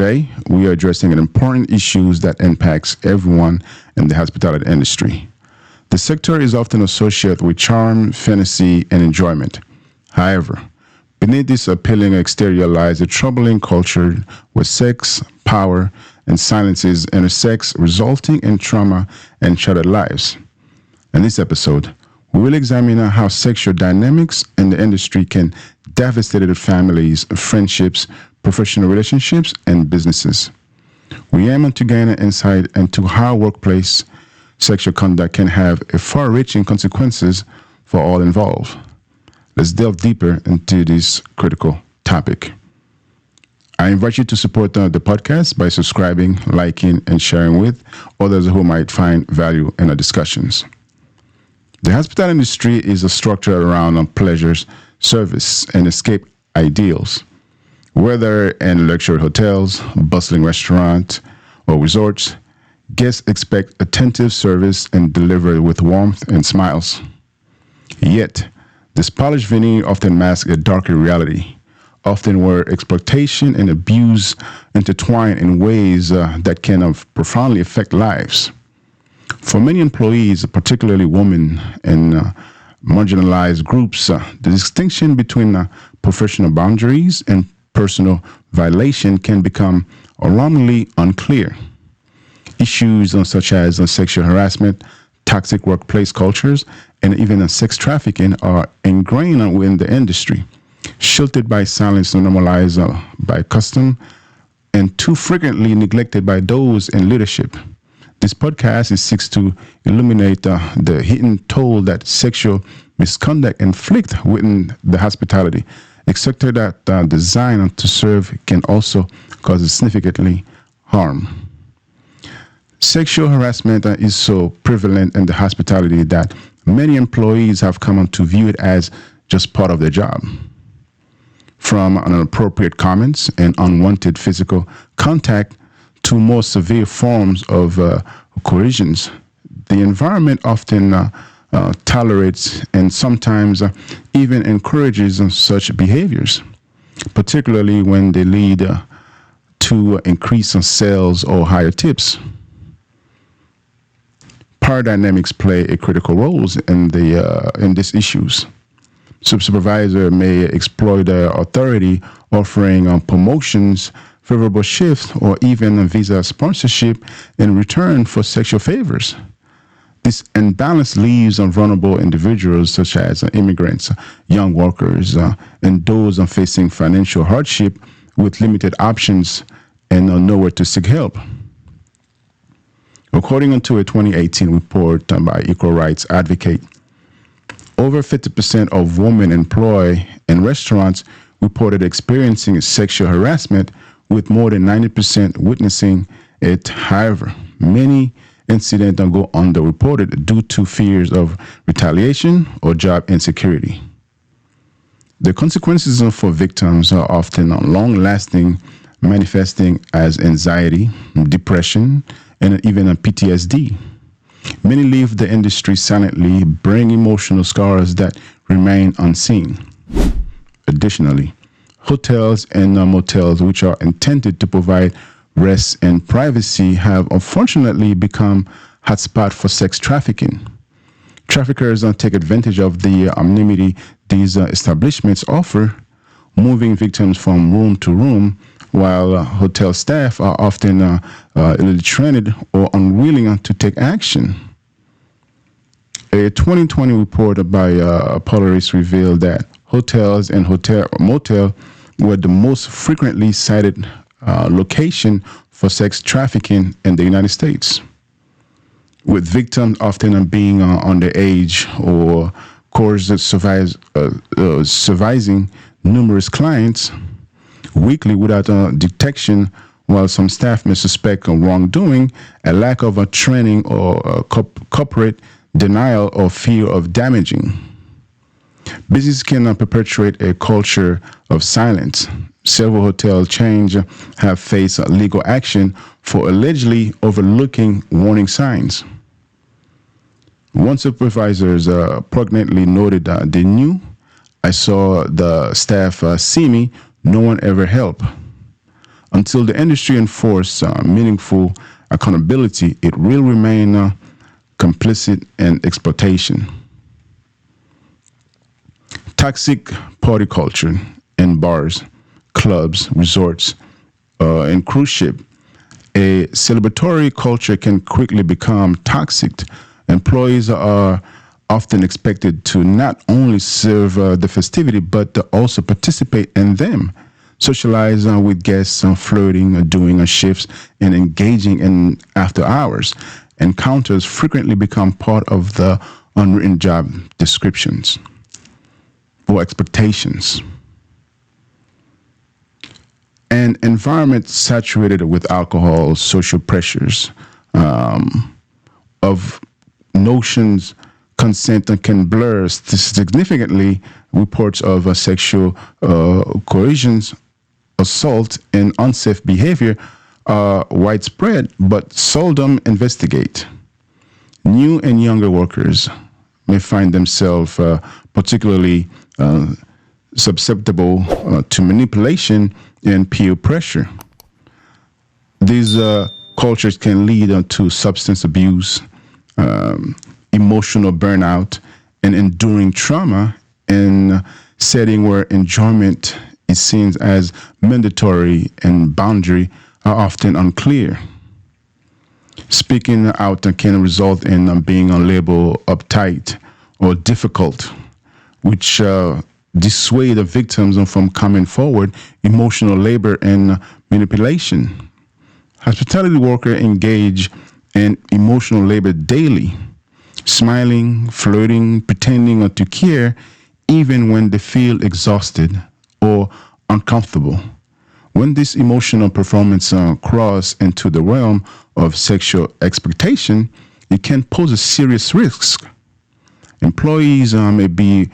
Today, we are addressing an important issue that impacts everyone in the hospitality industry. The sector is often associated with charm, fantasy, and enjoyment. However, beneath this appealing exterior lies a troubling culture where sex, power, and silences intersect, resulting in trauma and shattered lives. In this episode, we will examine how sexual dynamics in the industry can devastate families, friendships, professional relationships, and businesses. We aim to gain an insight into how workplace sexual conduct can have far-reaching consequences for all involved. Let's delve deeper into this critical topic. I invite you to support the podcast by subscribing, liking, and sharing with others who might find value in our discussions. The hospitality industry is structured around pleasures, service, and escape ideals. Whether in luxury hotels, bustling restaurants, or resorts, guests expect attentive service and delivered with warmth and smiles. Yet, this polished veneer often masks a darker reality, often where exploitation and abuse intertwine in ways that can profoundly affect lives. For many employees, particularly women and marginalized groups, the distinction between professional boundaries and personal violation can become alarmingly unclear. Issues such as sexual harassment, toxic workplace cultures, and even sex trafficking are ingrained within the industry, shielded by silence and normalized by custom, and too frequently neglected by those in leadership. This podcast seeks to illuminate the hidden toll that sexual misconduct inflicts within the hospitality, a sector that designed to serve can also cause significantly harm. Sexual harassment is so prevalent in the hospitality that many employees have come to view it as just part of their job. From inappropriate comments and unwanted physical contact to more severe forms of coercions, the environment often tolerates and sometimes even encourages such behaviors, particularly when they lead to increase in sales or higher tips. Power dynamics play a critical role in these issues. Supervisor may exploit their authority, offering promotions, favorable shifts, or even visa sponsorship in return for sexual favors. This imbalance leaves vulnerable individuals such as immigrants, young workers, and those facing financial hardship with limited options and nowhere to seek help. According to a 2018 report by Equal Rights Advocate, over 50% of women employed in restaurants reported experiencing sexual harassment, with more than 90% witnessing it. However, many incidents go underreported due to fears of retaliation or job insecurity. The consequences for victims are often long-lasting, manifesting as anxiety, depression, and even PTSD. Many leave the industry silently, bringing emotional scars that remain unseen. Additionally, hotels and motels, which are intended to provide rest and privacy, have unfortunately become hotspots for sex trafficking. Traffickers take advantage of the anonymity these establishments offer, moving victims from room to room, while hotel staff are often ill-trained or unwilling to take action. A 2020 report by Polaris revealed that hotels and motel were the most frequently cited location for sex trafficking in the United States, with victims often being underage or surviving numerous clients weekly without detection, while some staff may suspect wrongdoing, a lack of training or corporate denial or fear of damaging. Business can perpetuate a culture of silence. Several hotel chains have faced legal action for allegedly overlooking warning signs. One supervisor poignantly noted they knew, "I saw the staff see me, no one ever helped." Until the industry enforce meaningful accountability, it will remain complicit in exploitation. Toxic party culture in bars, clubs, resorts, and cruise ship. A celebratory culture can quickly become toxic. Employees are often expected to not only serve the festivity but to also participate in them, socialize with guests, flirting, doing shifts, and engaging in after hours. Encounters frequently become part of the unwritten job descriptions or expectations. An environment saturated with alcohol, social pressures, of notions, consent can blur significantly reports of sexual coercions, assault, and unsafe behavior are widespread but seldom investigate. New and younger workers may find themselves particularly susceptible to manipulation and peer pressure. These cultures can lead to substance abuse, emotional burnout, and enduring trauma in a setting where enjoyment is seen as mandatory and boundary are often unclear. Speaking out can result in being labeled uptight or difficult, which dissuade the victims from coming forward. Emotional labor and manipulation. Hospitality workers engage in emotional labor daily, smiling, flirting, pretending to care, even when they feel exhausted or uncomfortable. When this emotional performance cross into the realm of sexual expectation, it can pose a serious risk. Employees may be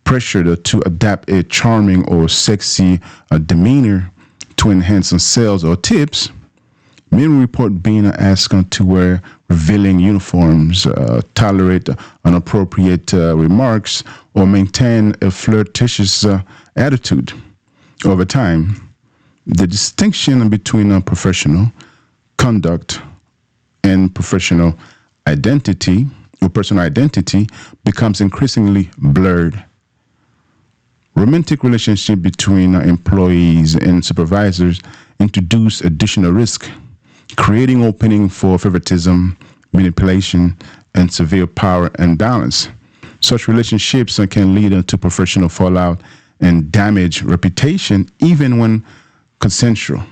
pressured to adapt a charming or sexy demeanor to enhance sales or tips. Many report being asked to wear revealing uniforms, tolerate inappropriate remarks, or maintain a flirtatious attitude. Over time, the distinction between professional conduct and professional identity or personal identity becomes increasingly blurred. Romantic relationship between employees and supervisors introduce additional risk, creating opening for favoritism, manipulation, and severe power imbalance. Such relationships can lead to professional fallout and damage reputation even when consensual.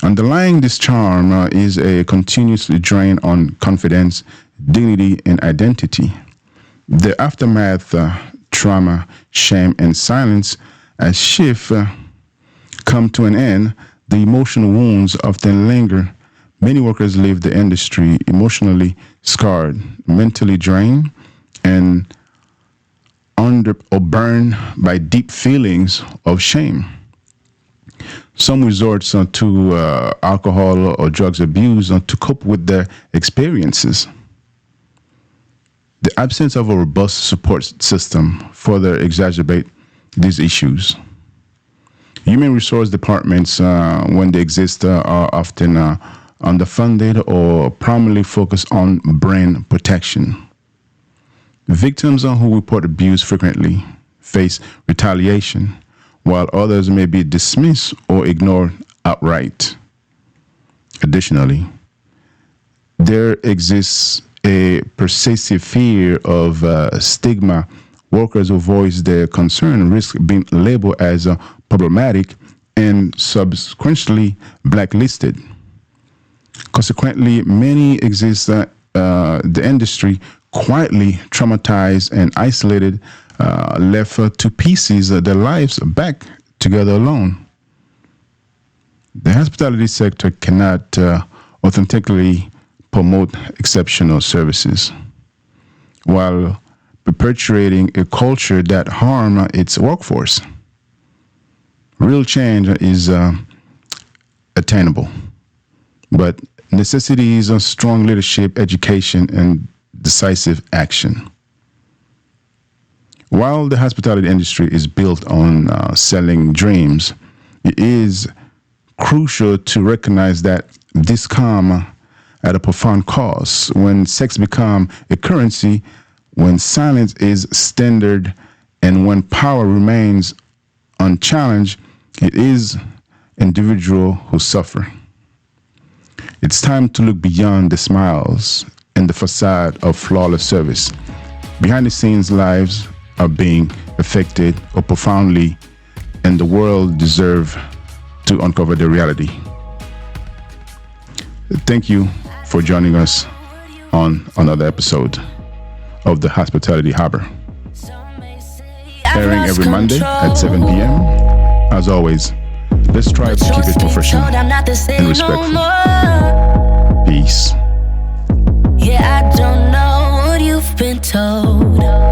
Underlying this charm is a continuous drain on confidence, dignity, and identity. The aftermath, trauma, shame, and silence, as shift come to an end, the emotional wounds often linger. Many workers leave the industry emotionally scarred, mentally drained, and under or burned by deep feelings of shame. Some resort to alcohol or drugs abuse to cope with their experiences. The absence of a robust support system further exacerbate these issues. Human resource departments, when they exist, are often underfunded or primarily focus on brand protection. Victims who report abuse frequently face retaliation, while others may be dismissed or ignored outright. Additionally, there exists a pervasive fear of stigma. Workers who voice their concern risk being labeled as problematic and subsequently blacklisted. Consequently, many exist the industry quietly traumatized and isolated, left to pieces their lives back together alone. The hospitality sector cannot authentically promote exceptional services while perpetuating a culture that harm its workforce. Real change is attainable, but necessitates a strong leadership, education, and decisive action. While the hospitality industry is built on selling dreams, it is crucial to recognize that this come at a profound cost. When sex become a currency, when silence is standard, and when power remains unchallenged, it is individual who suffer. It's time to look beyond the smiles and the facade of flawless service. Behind the scenes, lives are being affected or profoundly, and the world deserves to uncover the reality. Thank you for joining us on another episode of the Hospitality Harbor. Airing every Monday at 7 p.m. As always, let's strive to keep it professional and respectful. Peace. Yeah, I don't know what you've been told.